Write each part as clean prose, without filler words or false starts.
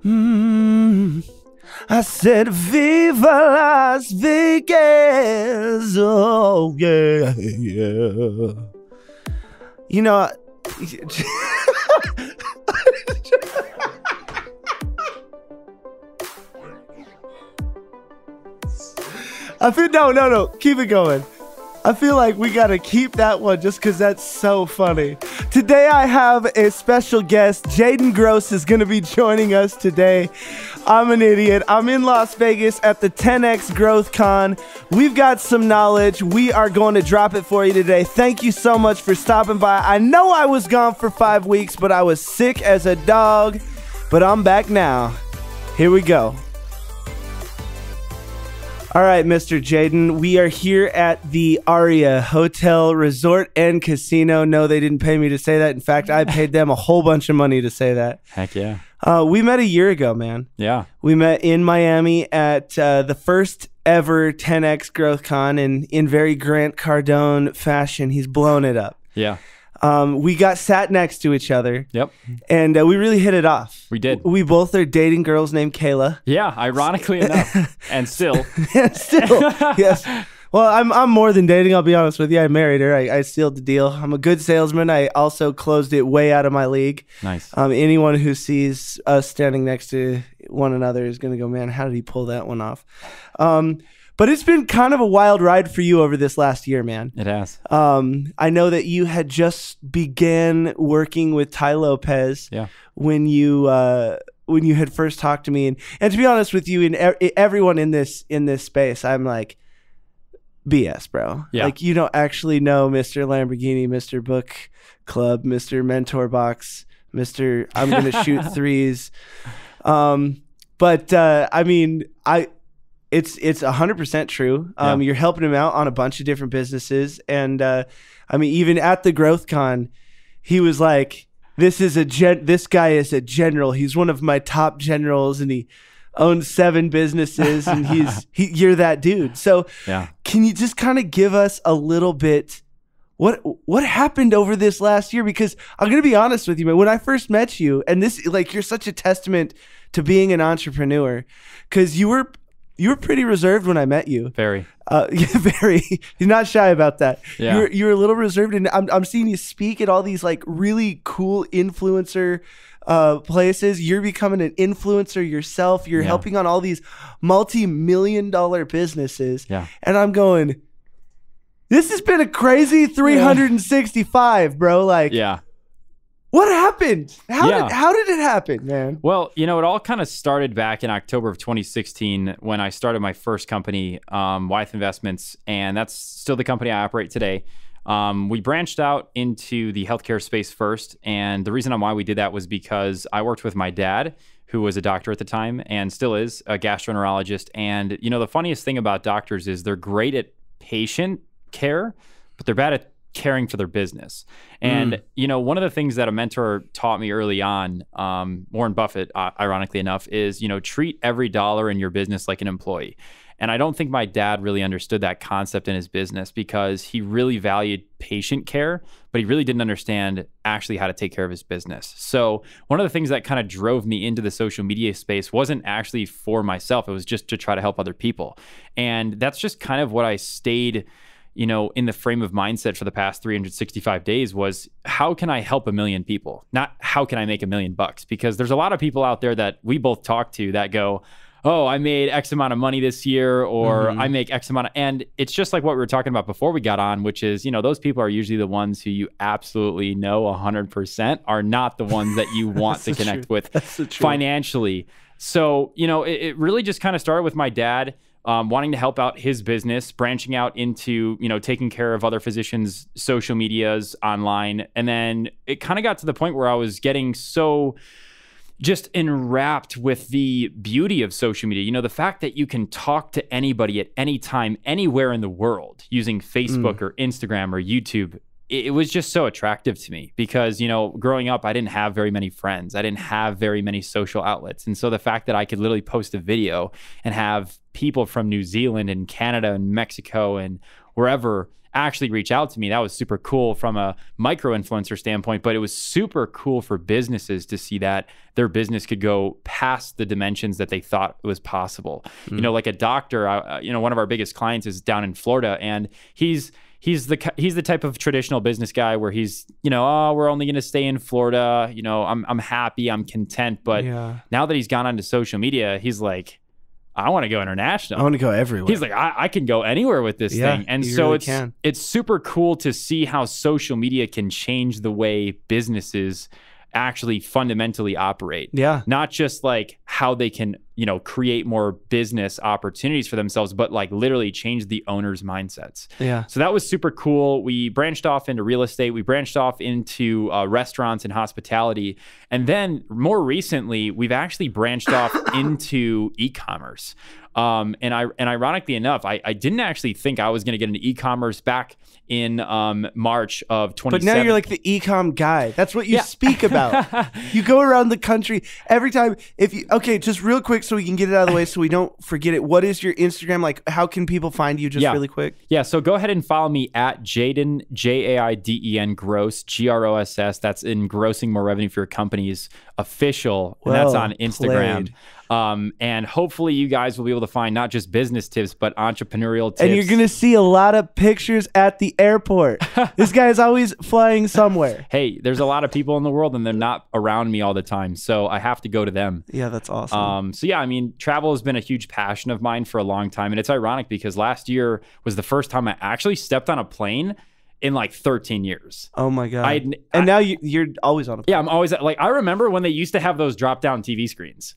I said, Viva Las Vegas. Oh, yeah, yeah. You know, I feel, no, keep it going. I feel like we gotta keep that one just because that's so funny. Today I have a special guest. Jaden Gross is gonna be joining us today. I'm an idiot. I'm in Las Vegas at the 10X Growth Con. We've got some knowledge. We are going to drop it for you today. Thank you so much for stopping by. I know I was gone for 5 weeks, but I was sick as a dog. But I'm back now. Here we go. All right, Mr. Jaden, we are here at the Aria Hotel Resort and Casino. No, they didn't pay me to say that. In fact, I paid them a whole bunch of money to say that. Heck yeah. We met a year ago, man. Yeah. We met in Miami at the first ever 10X Growth Con, and in very Grant Cardone fashion, he's blown it up. Yeah. We got sat next to each other. Yep. And we really hit it off. We did. We both are dating girls named Kayla. Yeah, ironically enough. And still. Still, yes. Well, I'm more than dating, I'll be honest with you. I married her. I sealed the deal. I'm a good salesman. I also closed it way out of my league. Nice. Anyone who sees us standing next to one another is going to go, man, how did he pull that one off? But it's been kind of a wild ride for you over this last year, man. It has. I know that you had just began working with Ty Lopez when you had first talked to me. And to be honest with you, and everyone in this space, I'm like, BS, bro. Yeah. Like, you don't actually know Mr. Lamborghini, Mr. Book Club, Mr. Mentor Box, Mr. I'm going to shoot threes. But I mean, it's 100% true. You're helping him out on a bunch of different businesses. And I mean, even at the Growth Con, he was like, this guy is a general. He's one of my top generals, and he owns 7 businesses, and you're that dude. So can you just kind of give us a little bit, what happened over this last year? Because I'm going to be honest with you, man, when I first met you, and this, like, you're such a testament to being an entrepreneur, because you were pretty reserved when I met you. Very. Very. You're not shy about that. Yeah. You're a little reserved, and I'm seeing you speak at all these like really cool influencer places. You're becoming an influencer yourself. You're helping on all these multi-million-dollar businesses. Yeah. And I'm going, this has been a crazy 365, bro. Like, what happened? How did it happen, man? Well, you know, it all kind of started back in October of 2016 when I started my first company, Wyeth Investments, and that's still the company I operate today. We branched out into the healthcare space first, and the reason why we did that was because I worked with my dad, who was a doctor at the time and still is a gastroenterologist. And, you know, the funniest thing about doctors is they're great at patient care, but they're bad at caring for their business. And, you know, one of the things that a mentor taught me early on, Warren Buffett, ironically enough, is, you know, treat every dollar in your business like an employee. And I don't think my dad really understood that concept in his business because he really valued patient care, but he really didn't understand actually how to take care of his business. So one of the things that kind of drove me into the social media space wasn't actually for myself. It was just to try to help other people. And that's just kind of what I stayed, you know, in the frame of mindset for the past 365 days was, how can I help 1 million people? Not how can I make $1 million? Because there's a lot of people out there that we both talk to that go, oh, I made X amount of money this year, or I make X amount of, and it's just like what we were talking about before we got on, which is, you know, those people are usually the ones who you absolutely know 100% are not the ones that you want to connect with financially. So, you know, it really just kind of started with my dad wanting to help out his business, branching out into, you know, taking care of other physicians' social medias online. And then it kind of got to the point where I was getting so just enwrapped with the beauty of social media. You know, the fact that you can talk to anybody at any time, anywhere in the world using Facebook or Instagram or YouTube. It was just so attractive to me because, you know, growing up, I didn't have very many friends. I didn't have very many social outlets. And so the fact that I could literally post a video and have people from New Zealand and Canada and Mexico and wherever actually reach out to me. That was super cool from a micro influencer standpoint, but it was super cool for businesses to see that their business could go past the dimensions that they thought was possible. You know, like a doctor, one of our biggest clients is down in Florida, and he's the type of traditional business guy where he's, oh, we're only going to stay in Florida. I'm happy, I'm content. But now that he's gone onto social media, he's like, I want to go international. I want to go everywhere. He's like, I can go anywhere with this thing. And so really it's super cool to see how social media can change the way businesses actually fundamentally operate. Yeah. Not just like how they can, create more business opportunities for themselves, but like literally change the owners' mindsets. Yeah. So that was super cool. We branched off into real estate. We branched off into restaurants and hospitality. And then more recently, we've actually branched off into e-commerce. And ironically enough, I didn't actually think I was going to get into e-commerce back in March of 2017. But now you're like the e-com guy. That's what you speak about. You go around the country every time. Okay, just real quick so we can get it out of the way so we don't forget it. What is your Instagram? Like, how can people find you just really quick? Yeah, so go ahead and follow me at Jaiden, Jaiden Gross, Gross. That's engrossing more revenue for your company's official. And that's on Instagram. And hopefully you guys will be able to find not just business tips, but entrepreneurial tips. And you're going to see a lot of pictures at the airport. This guy is always flying somewhere. Hey, there's a lot of people in the world and they're not around me all the time. So I have to go to them. Yeah, that's awesome. So yeah, I mean, travel has been a huge passion of mine for a long time. And it's ironic because last year was the first time I actually stepped on a plane in like 13 years. Oh my God. And now you're always on a plane. Yeah, I'm always like, I remember when they used to have those drop down TV screens.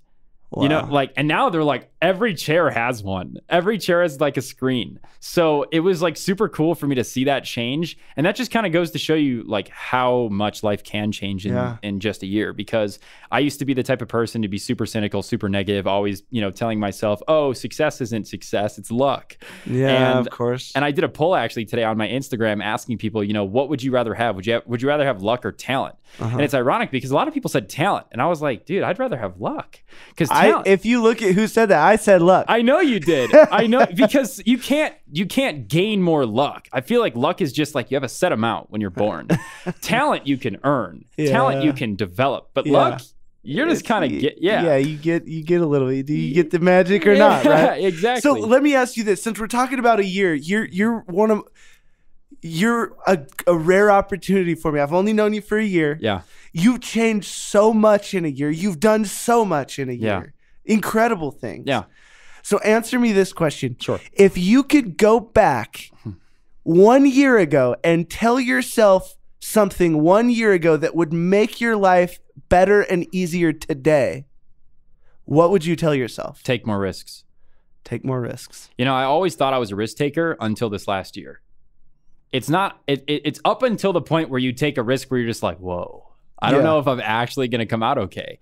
Wow. And now they're like, every chair has one. Every chair has like a screen. So it was like super cool for me to see that change. And that just kind of goes to show you like how much life can change in just a year. Because I used to be the type of person to be super cynical, super negative, always, telling myself, oh, success isn't success, it's luck. Yeah, of course. And I did a poll actually today on my Instagram asking people, what would you rather have? Would you rather have luck or talent? And it's ironic because a lot of people said talent. And I was like, dude, I'd rather have luck. Because if you look at who said that, I said luck. I know you did. I know because you can't gain more luck. I feel like luck is just like you have a set amount when you're born. Talent you can earn. Yeah. Talent you can develop. But luck, you're just kind of Yeah, you get a little. Do you get the magic or not? Right? Exactly. So let me ask you this: since we're talking about a year, you're a rare opportunity for me. I've only known you for a year. Yeah. You've changed so much in a year. You've done so much in a year. Incredible things. Yeah. So answer me this question. Sure. If you could go back 1 year ago and tell yourself something 1 year ago that would make your life better and easier today, what would you tell yourself? Take more risks. Take more risks. I always thought I was a risk taker until this last year. It's not, it's up until the point where you take a risk where you're just like, whoa, I don't know if I'm actually going to come out okay.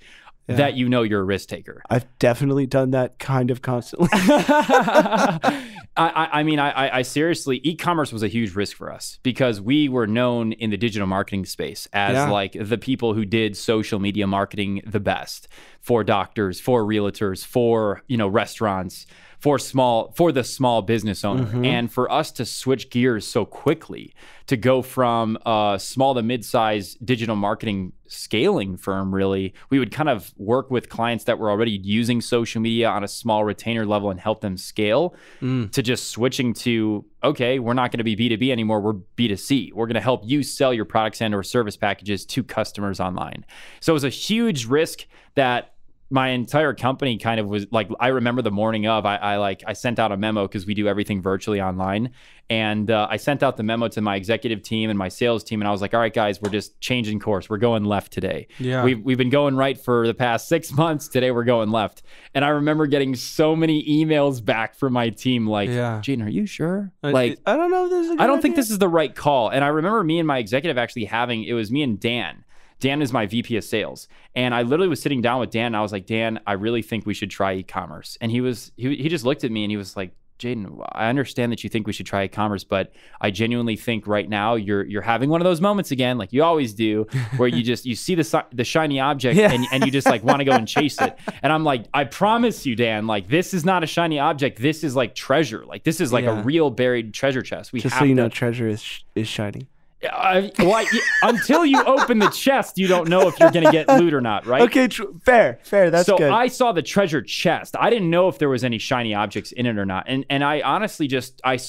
Yeah. That you're a risk taker. I've definitely done that kind of constantly. I seriously, e-commerce was a huge risk for us because we were known in the digital marketing space as like the people who did social media marketing the best for doctors, for realtors, for, restaurants, for the small business owner. And for us to switch gears so quickly to go from a small to mid-size digital marketing scaling firm, really, we would kind of work with clients that were already using social media on a small retainer level and help them scale to just switching to, okay, we're not going to be B2B anymore. We're B2C. We're going to help you sell your products and or service packages to customers online. So it was a huge risk that my entire company kind of was like, I remember the morning of, I sent out a memo because we do everything virtually online. And I sent out the memo to my executive team and my sales team. And I was like, all right, guys, we're just changing course. We're going left today. Yeah. We've been going right for the past 6 months. Today we're going left. And I remember getting so many emails back from my team like, Jaiden, are you sure? I don't know if this is a good I don't think idea. this is the right call. And I remember me and my executive actually it was me and Dan. Dan is my VP of sales. And I literally was sitting down with Dan and I was like, Dan, I really think we should try e-commerce. And he just looked at me and he was like, Jaden, I understand that you think we should try e-commerce, but I genuinely think right now you're having one of those moments again, like you always do, where you see the shiny object and you just like want to go and chase it. And I'm like, I promise you, Dan, like this is not a shiny object. This is like treasure. Like this is like a real buried treasure chest. Just so you know, treasure is shiny. Until you open the chest, you don't know if you're going to get loot or not, right? Okay, fair. That's good. So I saw the treasure chest. I didn't know if there was any shiny objects in it or not. And I honestly I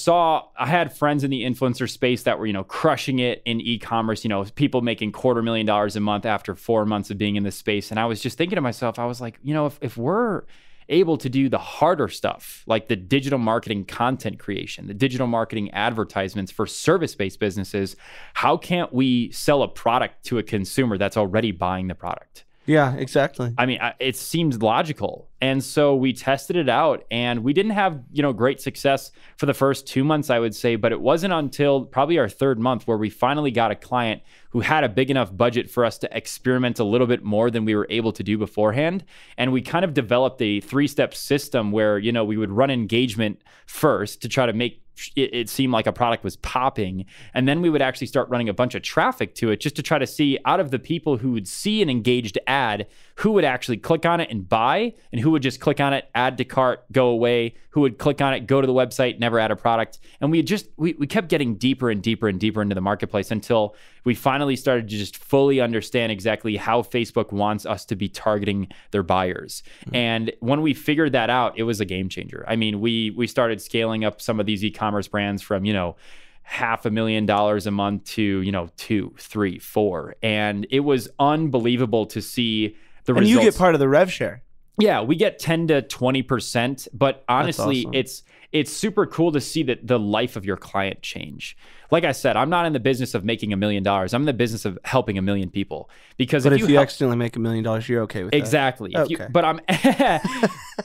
had friends in the influencer space that were, crushing it in e-commerce, people making $250,000 a month after 4 months of being in this space. And I was just thinking to myself, I was like, if we're able to do the harder stuff like the digital marketing content creation, the digital marketing advertisements for service-based businesses, how can't we sell a product to a consumer that's already buying the product? Yeah, exactly. I mean, it seems logical. And so we tested it out and we didn't have, great success for the first 2 months, I would say, but it wasn't until probably our third month where we finally got a client who had a big enough budget for us to experiment a little bit more than we were able to do beforehand. And we kind of developed a 3-step system where, we would run engagement first to try to make it seemed like a product was popping. And then we would actually start running a bunch of traffic to it just to try to see out of the people who would see an engaged ad, who would actually click on it and buy, and who would just click on it, add to cart, go away, who would click on it, go to the website, never add a product. And we kept getting deeper and deeper and deeper into the marketplace until we finally started to just fully understand exactly how Facebook wants us to be targeting their buyers. Mm-hmm. And when we figured that out, it was a game changer. I mean, we started scaling up some of these e-commerce brands from, $500,000 a month to, 2, 3, 4. And it was unbelievable to see the results. And you get part of the rev share. Yeah, we get 10 to 20%, but honestly, awesome. it's super cool to see that the life of your client change. Like I said, I'm not in the business of making $1 million. I'm in the business of helping 1 million people. Because if you accidentally make $1 million, you're okay with that. Exactly. Okay. But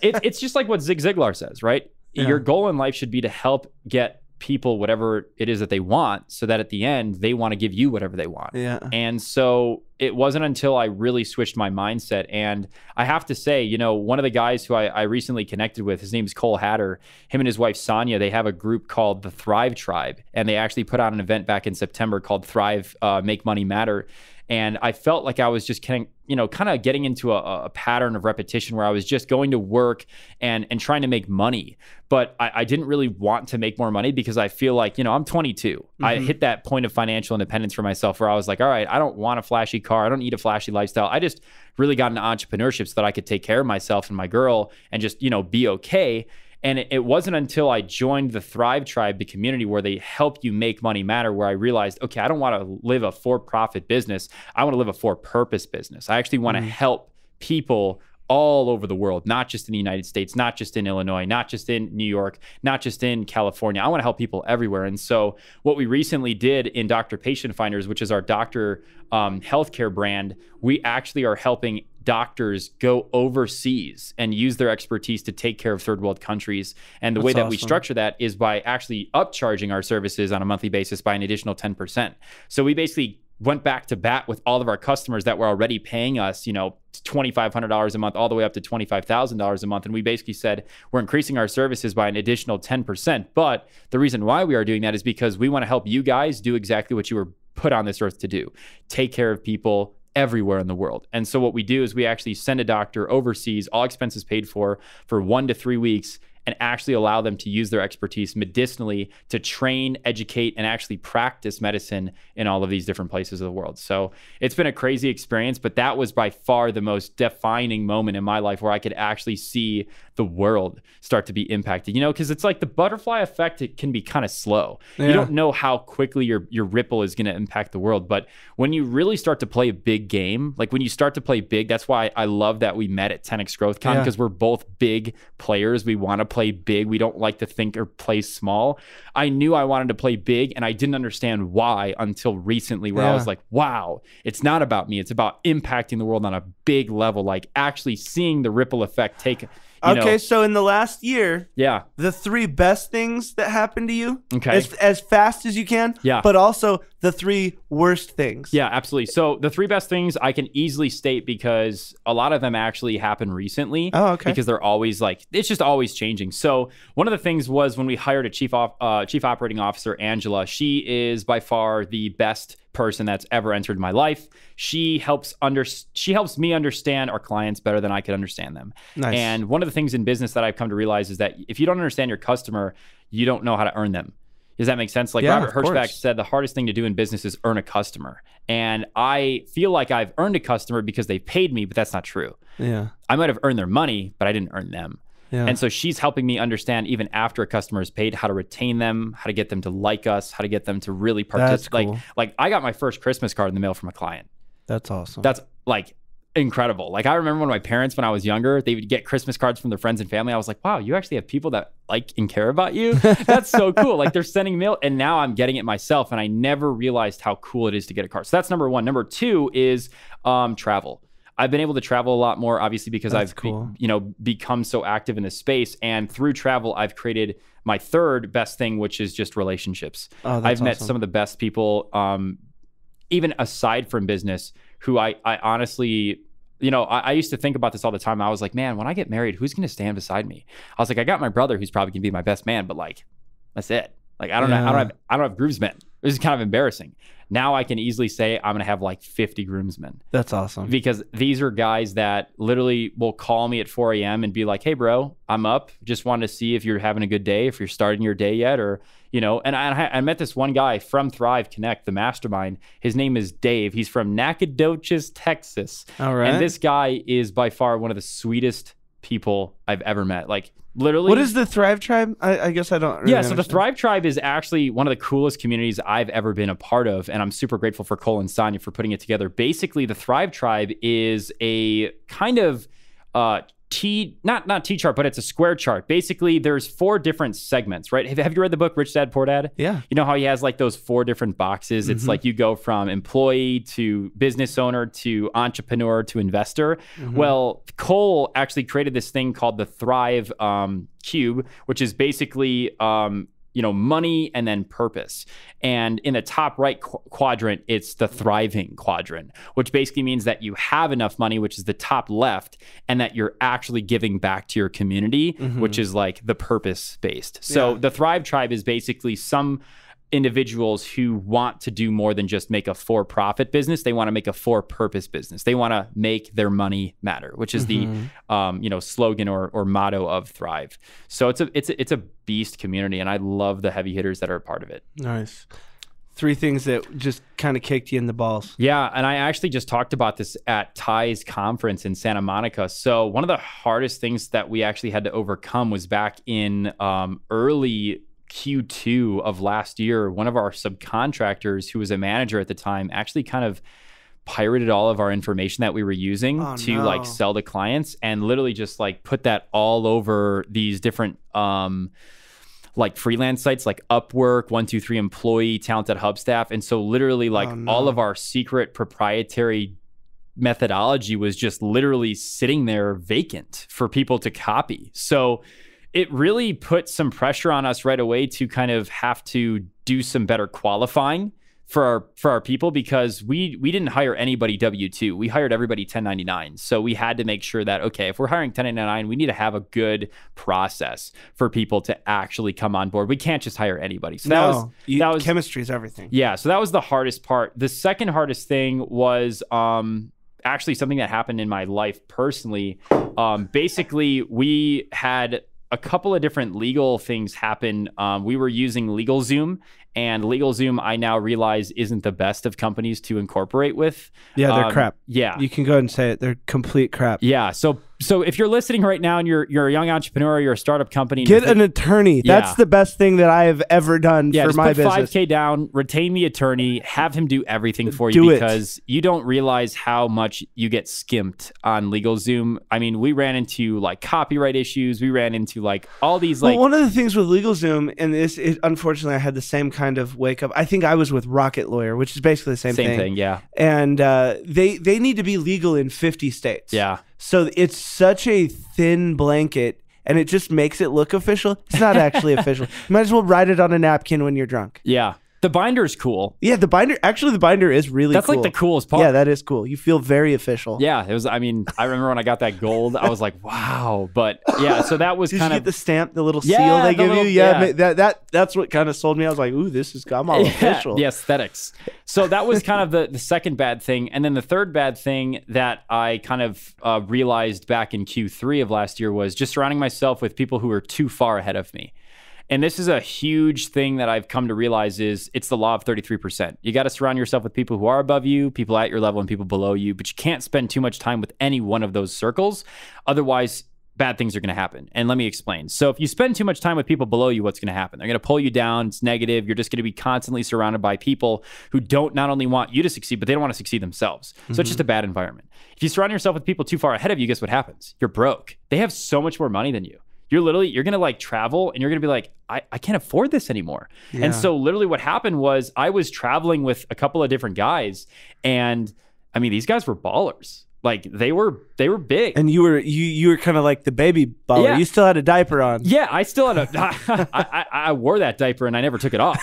it's just like what Zig Ziglar says, right? Yeah. Your goal in life should be to help get people whatever it is that they want, so that at the end they want to give you whatever they want. Yeah. And so it wasn't until I really switched my mindset. And I have to say, one of the guys who I recently connected with, his name is Cole Hatter. Him and his wife Sonia, they have a group called the Thrive Tribe, and they actually put on an event back in September called Thrive Make Money Matter. And I felt like I was just kind of getting into a pattern of repetition where I was just going to work and trying to make money. But I didn't really want to make more money because I feel like, I'm 22. Mm-hmm. I hit that point of financial independence for myself where I was like, all right, I don't want a flashy car. I don't need a flashy lifestyle. I just really got into entrepreneurship so that I could take care of myself and my girl and just, be okay. And it wasn't until I joined the Thrive Tribe, the community where they help you make money matter, where I realized, okay, I don't want to live a for-profit business. I want to live a for-purpose business. I actually want to help people all over the world, not just in the United States, not just in Illinois, not just in New York, not just in California. I want to help people everywhere. And so what we recently did in Dr. Patient Finders, which is our doctor healthcare brand, we actually are helping doctors go overseas and use their expertise to take care of third world countries. And the way that we structure that is by actually upcharging our services on a monthly basis by an additional 10%. So we basically went back to bat with all of our customers that were already paying us, $2,500 a month all the way up to $25,000 a month. And we basically said, we're increasing our services by an additional 10%. But the reason why we are doing that is because we want to help you guys do exactly what you were put on this earth to do. Take care of people everywhere in the world. And so what we do is we actually send a doctor overseas, all expenses paid for 1 to 3 weeks, and actually allow them to use their expertise medicinally to train, educate, and actually practice medicine in all of these different places of the world. So it's been a crazy experience, but that was by far the most defining moment in my life where I could actually see the world start to be impacted, because it's like the butterfly effect, it can be kind of slow. Yeah. You don't know how quickly your ripple is going to impact the world. But when you really start to play a big game, like when you start to play big, that's why I love that we met at 10X GrowthCon, because we're both big players. We want to play big. We don't like to think or play small. I knew I wanted to play big, and I didn't understand why until recently, where I was like, wow, it's not about me. It's about impacting the world on a big level, like actually seeing the ripple effect take Okay, so in the last year, Yeah. the 3 best things that happened to you, Okay. as fast as you can, Yeah. but also the 3 worst things. Yeah, absolutely. So the 3 best things I can easily state because a lot of them actually happened recently. Oh, okay. Because they're always like, it's just always changing. So one of the things was when we hired a chief operating officer, Angela. She is by far the best person that's ever entered my life. She helps me understand our clients better than I could understand them. Nice. And one of the things in business that I've come to realize is that if you don't understand your customer, you don't know how to earn them. Does that make sense? Like Yeah, Robert of Hirschbach course. said, the hardest thing to do in business is earn a customer. And I feel like I've earned a customer because they paid me, but that's not true. Yeah. I might have earned their money, but I didn't earn them. Yeah. And so she's helping me understand, even after a customer is paid, how to retain them, how to get them to like us, how to get them to really participate. cool. Like I got my first Christmas card in the mail from a client. That's awesome. That's like incredible. Like I remember when my parents, when I was younger, they would get Christmas cards from their friends and family. I was like, wow, you actually have people that like and care about you. That's so cool. Like they're sending mail, and now I'm getting it myself. And I never realized how cool it is to get a card. So that's number 1. Number 2 is travel. I've been able to travel a lot more, obviously, because That's I've cool. become so active in this space. And through travel, I've created my 3rd best thing, which is just relationships. Oh, that's I've met awesome. some of the best people, even aside from business, who I honestly, I used to think about this all the time. I was like, man, when I get married, who's going to stand beside me? I was like, I got my brother, who's probably going to be my best man, but like, that's it. Like, I don't know. I don't have groomsmen. This is kind of embarrassing. Now I can easily say I'm going to have like 50 groomsmen. That's awesome. Because these are guys that literally will call me at 4 a.m. and be like, hey, bro, I'm up. Just wanted to see if you're having a good day, if you're starting your day yet, or, and I met this one guy from Thrive Connect, the mastermind. His name is Dave. He's from Nacogdoches, Texas. All right. And this guy is by far one of the sweetest people I've ever met. Like, literally. What is the Thrive Tribe? I guess I don't really Yeah, so the understand. Thrive Tribe is actually one of the coolest communities I've ever been a part of, and I'm super grateful for Cole and Sonia for putting it together. Basically, the Thrive Tribe is a kind of not T chart, but it's a square chart. Basically, there's 4 different segments, right? Have you read the book Rich Dad Poor Dad? Yeah. You know how he has like those 4 different boxes? It's like you go from employee to business owner to entrepreneur to investor. Well, Cole actually created this thing called the Thrive Cube, which is basically money and then purpose. And in the top right quadrant, it's the thriving quadrant, which basically means that you have enough money, which is the top left, and that you're actually giving back to your community, which is like the purpose based. So the Thrive Tribe is basically some individuals who want to do more than just make a for-profit business. They want to make a for-purpose business. They want to make their money matter, which is the slogan or motto of Thrive. So it's a beast community, and I love the heavy hitters that are a part of it. Nice. 3 things that just kind of kicked you in the balls. Yeah, and I actually just talked about this at Ty's conference in Santa Monica. So one of the hardest things that we actually had to overcome was back in early Q2 of last year. One of our subcontractors, who was a manager at the time, actually kind of pirated all of our information that we were using to like sell to clients, and literally just like put that all over these different like freelance sites like Upwork, 123 Employee, Talented Hubstaff. And so literally like all of our secret proprietary methodology was just literally sitting there vacant for people to copy. So it really put some pressure on us right away to kind of have to do some better qualifying for our people, because we didn't hire anybody W-2. We hired everybody 1099. So we had to make sure that, okay, if we're hiring 1099, we need to have a good process for people to actually come on board. We can't just hire anybody. So that was chemistry is everything. Yeah. So that was the hardest part. The second hardest thing was actually something that happened in my life personally. Basically, we had a couple of different legal things happen. We were using LegalZoom, and LegalZoom, I now realize, isn't the best of companies to incorporate with. Yeah, they're crap. Yeah. You can go ahead and say it. They're complete crap. Yeah. So if you're listening right now and you're a young entrepreneur, you're a startup company, get an attorney. Yeah. That's the best thing that I have ever done for just my put business. $5,000 down, retain the attorney, have him do everything for Do you, it. because you don't realize how much you get skimped on LegalZoom. I mean, we ran into like copyright issues. We ran into like all these like. Well, one of the things with LegalZoom, and unfortunately, I had the same kind of wake up. I think I was with Rocket Lawyer, which is basically the same thing. Yeah. And they need to be legal in 50 states. Yeah. So it's such a thin blanket, and it just makes it look official. It's not actually official. You might as well write it on a napkin when you're drunk. Yeah. The binder is cool. Yeah, the binder is really That's cool. like the coolest part. Yeah, that is cool. You feel very official. Yeah, it was. I mean, I remember when I got that gold, I was like, wow. But yeah, so that was Did kind you of get the stamp, the little Yeah, seal they the give little- you? Yeah, yeah. that's what kind of sold me. I was like, ooh, I'm all official. the aesthetics. So that was kind of the second bad thing. And then the third bad thing that I kind of realized back in Q3 of last year was just surrounding myself with people who were too far ahead of me. And this is a huge thing that I've come to realize is it's the law of 33%. You got to surround yourself with people who are above you, people at your level, and people below you, but you can't spend too much time with any one of those circles. Otherwise, bad things are going to happen. And let me explain. So if you spend too much time with people below you, what's going to happen? They're going to pull you down. It's negative. You're just going to be constantly surrounded by people who don't not only want you to succeed, but they don't want to succeed themselves. So it's just a bad environment. If you surround yourself with people too far ahead of you, guess what happens? You're broke. They have so much more money than you. You're going to like travel and you're going to be like, I can't afford this anymore. Yeah. And so literally what happened was I was traveling with a couple of different guys, and I mean, these guys were ballers. Like they were big. And you were kind of like the baby baller. Yeah. You still had a diaper on. Yeah, I still had I wore that diaper and I never took it off.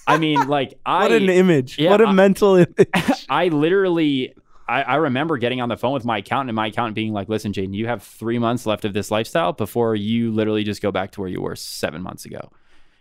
I mean, like What an image. Yeah, what a mental image. I literally, I remember getting on the phone with my accountant and my accountant being like, listen, Jaden, you have 3 months left of this lifestyle before you literally just go back to where you were 7 months ago.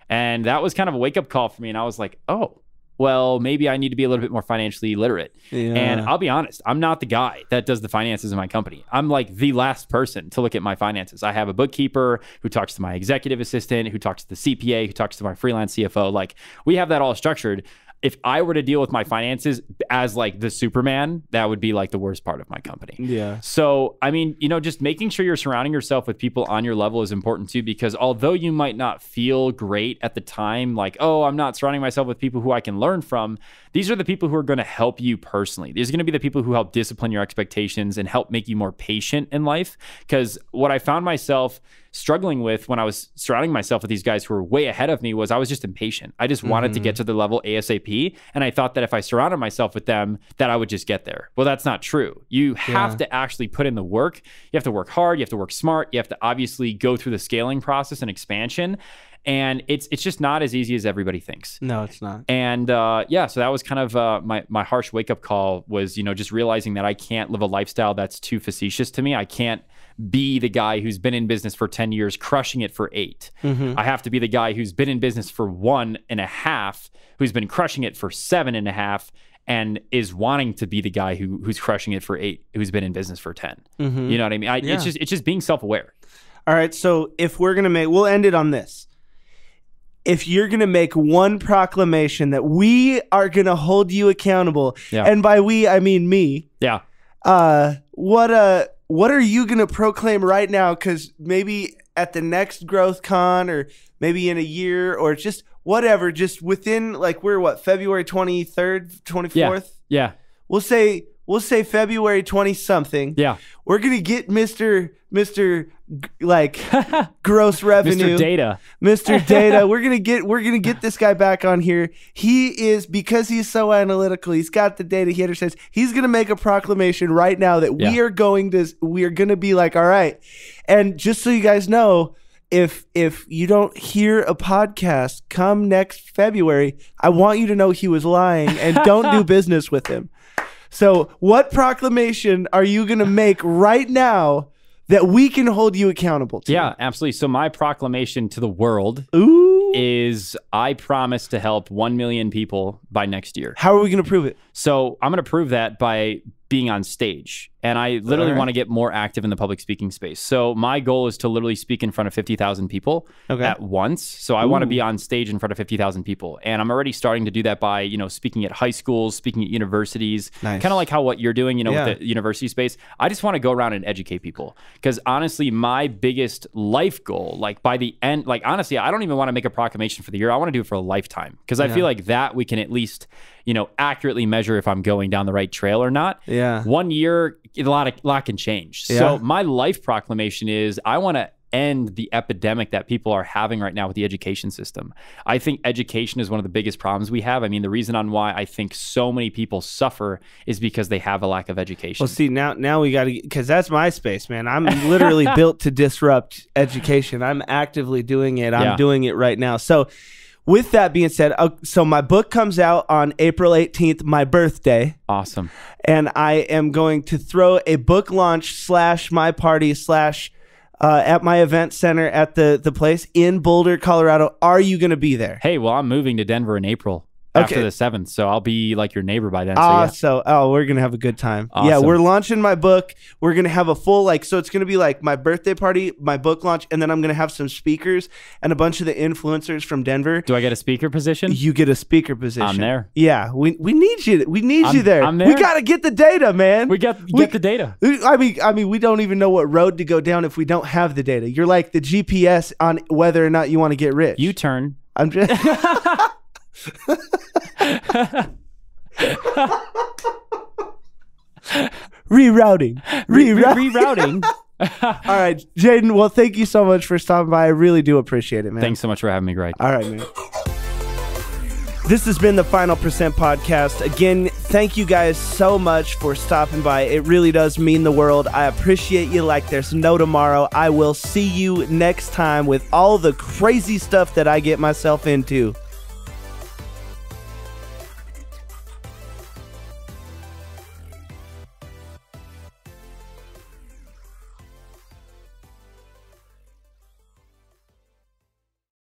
And that was kind of a wake up call for me. And I was like, oh, well, maybe I need to be a little bit more financially literate. Yeah. And I'll be honest, I'm not the guy that does the finances in my company. I'm like the last person to look at my finances. I have a bookkeeper who talks to my executive assistant, who talks to the CPA, who talks to my freelance CFO. Like we have that all structured. If I were to deal with my finances as like the Superman, that would be like the worst part of my company. Yeah. So, I mean, just making sure you're surrounding yourself with people on your level is important too, because although you might not feel great at the time, like, oh, I'm not surrounding myself with people who I can learn from, these are the people who are going to help you personally. These are going to be the people who help discipline your expectations and help make you more patient in life. Because what I found myself struggling with when I was surrounding myself with these guys who were way ahead of me was I was just impatient. I just wanted to get to the level ASAP. And I thought that if I surrounded myself with them, that I would just get there. Well, that's not true. You have to actually put in the work. You have to work hard. You have to work smart. You have to obviously go through the scaling process and expansion. And it's just not as easy as everybody thinks. No, it's not. And so that was kind of my harsh wake up call was, just realizing that I can't live a lifestyle that's too facetious to me. I can't be the guy who's been in business for 10 years, crushing it for 8. I have to be the guy who's been in business for 1.5, who's been crushing it for 7.5, and is wanting to be the guy who's crushing it for 8, who's been in business for 10. You know what I mean? It's just being self-aware. All right. So if we're going to we'll end it on this. If you're going to make one proclamation that we are going to hold you accountable, and by we, I mean me. Yeah. What are you going to proclaim right now? Because maybe at the next Growth Con or maybe in a year or just whatever, just within like we're February 23rd, 24th? Yeah. We'll say February 20 something. Yeah. We're going to get Mr. like gross revenue. Mr. Data. Mr. Data. We're going to get this guy back on here. He is, because he's so analytical, he's got the data, he understands. He's going to make a proclamation right now that we are going to be like, all right. And just so you guys know, if you don't hear a podcast come next February, I want you to know he was lying and don't do business with him. So what proclamation are you going to make right now that we can hold you accountable to? Yeah, absolutely. So my proclamation to the world is I promise to help 1 million people by next year. How are we going to prove it? So I'm going to prove that by being on stage. And I literally want to get more active in the public speaking space. So my goal is to literally speak in front of 50,000 people at once. So I want to be on stage in front of 50,000 people. And I'm already starting to do that by, speaking at high schools, speaking at universities, kind of like what you're doing, with the university space. I just want to go around and educate people. Because honestly, my biggest life goal, like by the end, like honestly, I don't even want to make a proclamation for the year. I want to do it for a lifetime. Because I feel like that we can at least, accurately measure if I'm going down the right trail or not. Yeah. 1 year, a lot can change. Yeah. So my life proclamation is I want to end the epidemic that people are having right now with the education system. I think education is one of the biggest problems we have. I mean, the reason on why I think so many people suffer is because they have a lack of education. Well, see, now we got to, because that's my space, man. I'm literally built to disrupt education. I'm actively doing it. I'm doing it right now. So with that being said, so my book comes out on April 18th, my birthday. Awesome. And I am going to throw a book launch / my party / at my event center at the place in Boulder, Colorado. Are you going to be there? Hey, well, I'm moving to Denver in April. After the 7th, so I'll be like your neighbor by then. We're gonna have a good time. Awesome. Yeah, we're launching my book. We're gonna have a full so it's gonna be like my birthday party, my book launch, and then I'm gonna have some speakers and a bunch of the influencers from Denver. Do I get a speaker position? You get a speaker position. I'm there. Yeah, we need you. We need you there. I'm there. We gotta get the data, man. We get the data. I mean, we don't even know what road to go down if we don't have the data. You're like the GPS on whether or not you want to get rich. U-turn. I'm just. Rerouting. All right, Jaden. Well, thank you so much for stopping by. I really do appreciate it, man. Thanks so much for having me, Greg. All right, man. This has been the Final Percent Podcast. Again, thank you guys so much for stopping by. It really does mean the world. I appreciate you like there's no tomorrow. I will see you next time with all the crazy stuff that I get myself into.